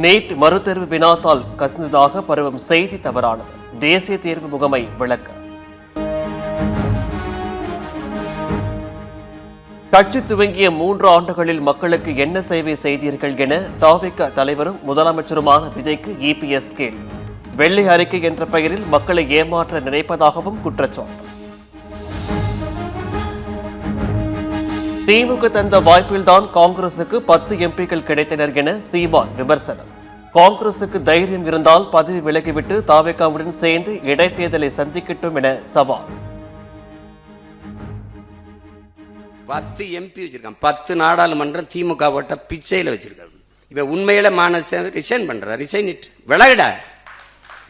NEET மறுதேர்வு வினாத்தால் கசிந்ததாக பரவும் செய்தி தவறானது. தேசிய தேர்வு முகமை விளக்க. கட்சி துவங்கிய 3 ஆண்டுகளில் மக்களுக்கு என்ன சேவை செய்தீர்கள் என தவிக தலைவரும் முதலமைச்சருமான விஜய்க்கு இபிஎஸ் கேள்வி. வெள்ளை அறிக்கை என்ற பெயரில் மக்களை ஏமாற்ற நினைப்பதாகவும் குற்றச்சாட்டு. திமுக தந்த வாய்ப்பில்தான் காங்கிரசுக்கு 10 எம்பிக்கள் கிடைத்தனர் என சீமான் விமர்சனம். காங்கிரசுக்கு தைரியம் இருந்தால் பதவி விலகிவிட்டு தவிகவுடன் சேர்ந்து இடைத்தேர்தலை சந்திக்கட்டும் என சவால். 10 எம்பி வச்சிருக்கான். 10 நாடாளுமன்றம் திமுக ஓட்ட பிச்சையில வச்சிருக்காரு. இப்ப உண்மையில ரிசைன் பண்ற ரிசைன்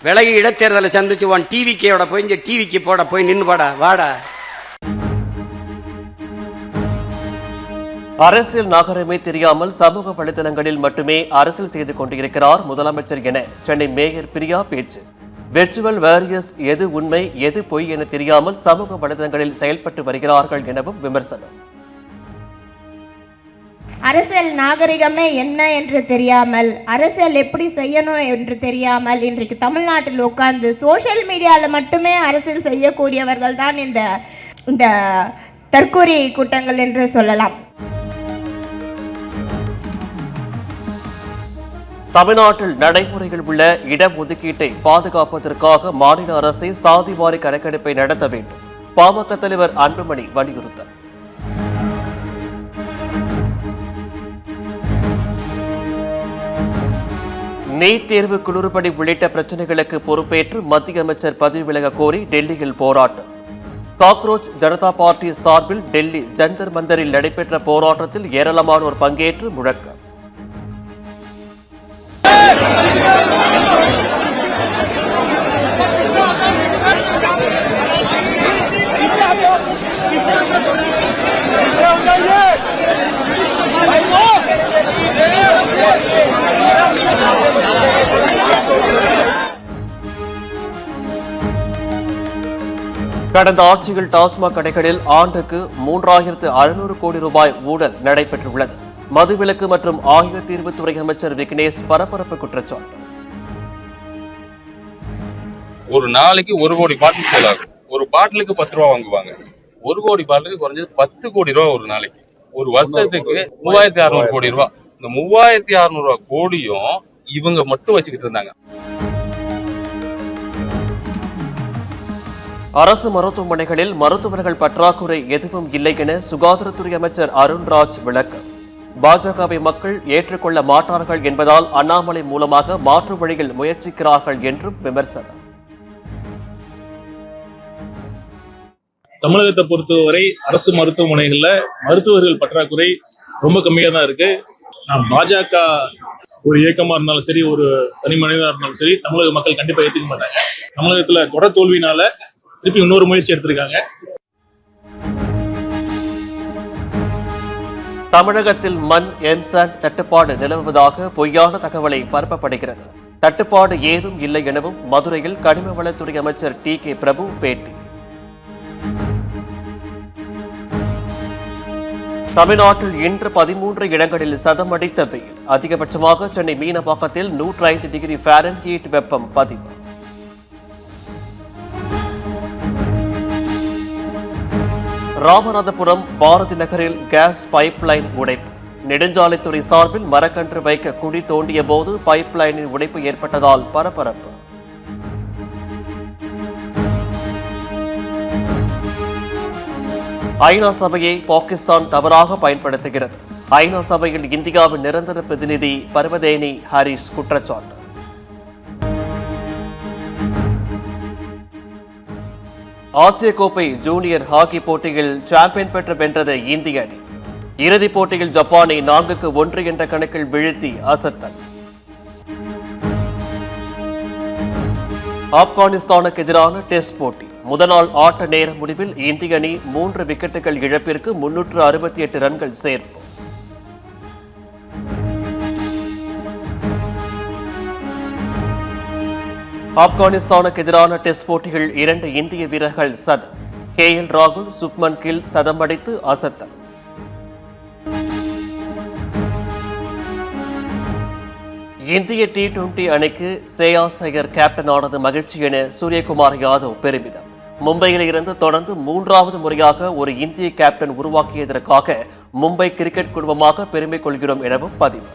விலகி இடைத்தேர்தலை சந்திச்சு டிவிக்கோட போய் டிவிக்கு போட போய் நின்று வாடா. அரசியல் நகரமே தெரியாமல் சமூக வலைதளங்களில் மட்டுமே அரசியல் செய்து கொண்டிருக்கிறார் முதலமைச்சர் என சென்னை மேயர் பிரியா பேச்சு. வெர்ச்சுவல் வாரியர்ஸ் எது உண்மை எது பொய் என தெரியாமல் சமூக வலைதளங்களில் செயல்பட்டு வருகிறார்கள் எனவும் விமர்சனம். அரசியல் நாகரிகமே என்ன என்று தெரியாமல், அரசியல் எப்படி செய்யணும் என்று தெரியாமல் இன்றைக்கு தமிழ்நாட்டில் உட்கார்ந்து சோசியல் மீடியாவில் மட்டுமே அரசியல் செய்யக்கூடியவர்கள் தான் இந்த தற்கூரி கூட்டங்கள் என்று சொல்லலாம். தமிழ்நாட்டில் நடைமுறையில் உள்ள இடஒதுக்கீட்டை பாதுகாப்பதற்காக மாநில அரசை சாதிவாரி கணக்கெடுப்பை நடத்த வேண்டும். பாமக தலைவர் அன்புமணி வலியுறுத்தல். நீட் தேர்வு குளறுபடி உள்ளிட்ட பிரச்சனைகளுக்கு பொறுப்பேற்று மத்திய அமைச்சர் பதவி விலக கோரி டெல்லியில் போராட்டம். காக்ரோச் ஜனதா பார்ட்டி சார்பில் டெல்லி ஜந்தர் மந்தரில் நடைபெற்ற போராட்டத்தில் ஏராளமானோர் பங்கேற்று முழக்கம். கடந்த ஆட்சியில் டாஸ்மாக் கடைகளில் ஆண்டுக்கு 3600 கோடி ரூபாய் ஊழல் நடைபெற்றுள்ளது. மதுவிலக்கு மற்றும் ஆயுதத்தீர்வுத்துறை அமைச்சர் விக்னேஷ் பரபரப்பு குற்றச்சாட்டு. ஒரு நாளைக்கு 1 கோடி பாட்டில் சேல் ஆகும். ஒரு பாட்டிலுக்கு 10 ரூபா வாங்குவாங்க. 1 கோடி பாட்டிலுக்கு குறைஞ்சது 10 கோடி ரூபா ஒரு நாளைக்கு. ஒரு வருஷத்துக்கு 3600 கோடி ரூபாய். இந்த 3600 கோடியும் இவங்க மட்டும் வச்சுக்கிட்டு இருந்தாங்க. அரசு மருத்துவமனைகளில் மருத்துவர்கள் பற்றாக்குறை எதுவும் இல்லை என சுகாதாரத்துறை அமைச்சர் அருண்ராஜ் விளக்கம். பாஜகவை மக்கள் ஏற்றுக்கொள்ள மாட்டார்கள் என்பதால் அண்ணாமலை மூலமாக மாற்று வழியில் முயற்சிக்கிறார்கள் என்றும் விமர்சனம். தமிழகத்தை பொறுத்தவரை அரசு மருத்துவமனைகள்ல மருத்துவர்கள் பற்றாக்குறை ரொம்ப கம்மியா தான் இருக்கு. பாஜக ஒரு இயக்கமா இருந்தாலும் சரி, ஒரு தனி மனிதனா இருந்தாலும் சரி, தமிழக மக்கள் கண்டிப்பா ஏற்றுக்க மாட்டாங்க. தமிழகத்துல தொடர் தோல்வினால திருப்பி இன்னொரு முயற்சி எடுத்திருக்காங்க. தமிழகத்தில் மண் எம்சாண்ட் தட்டுப்பாடு நிலவுவதாக பொய்யான தகவலை பரப்பப்படுகிறது. தட்டுப்பாடு ஏதும் இல்லை எனவும் மதுரையில் கனிம வளத்துறை அமைச்சர் டி.கே. பிரபு பேட்டி. தமிழ்நாட்டில் இன்று 13 இடங்களில் சதமடித்த வெயில். அதிகபட்சமாக சென்னை மீனம்பாக்கத்தில் 105 டிகிரி ஃபாரன்ஹீட் வெப்பம் பதிவு. ராமநாதபுரம் பாரதி நகரில் கேஸ் பைப்லைன் உடைப்பு. நெடுஞ்சாலைத்துறை சார்பில் மரக்கன்று வைக்க குழி தோண்டிய போது பைப்லைனின் உடைப்பு ஏற்பட்டதால் பரபரப்பு. ஐநா சபையை பாகிஸ்தான் தவறாக பயன்படுத்துகிறது. ஐநா சபையில் இந்தியாவின் நிரந்தர பிரதிநிதி பர்வதேனி ஹாரிஸ் குற்றச்சாட்டு. ஆசிய கோப்பை ஜூனியர் ஹாக்கி போட்டியில் சாம்பியன் பெற்று வென்றது இந்திய அணி. இறுதிப் போட்டியில் ஜப்பானை 4-1 என்ற கணக்கில் வீழ்த்தி அசத்தல். ஆப்கானிஸ்தானுக்கு எதிரான டெஸ்ட் போட்டி முதல் ஆட்ட நேர முடிவில் இந்திய அணி 3 விக்கெட்டுகள் இழப்பிற்கு 368 ரன்கள் சேர்ப்பு. ஆப்கானிஸ்தானுக்கு எதிரான டெஸ்ட் போட்டிகள் 2 இந்திய வீரர்கள் சதம். KL ராகுல், சுப்மன் கில் சதம் அடித்து அசத்தல். இந்திய T20 அணிக்கு ஸ்ரேயாஸ் ஐயர் கேப்டன் ஆனது மகிழ்ச்சி என சூரியகுமார் யாதவ் பெருமிதம். மும்பையில் இருந்து தொடர்ந்து 3வது முறையாக ஒரு இந்திய கேப்டன் உருவாக்கியதற்காக மும்பை கிரிக்கெட் குழுமமாக பெருமை கொள்கிறோம் எனவும் பதிவு.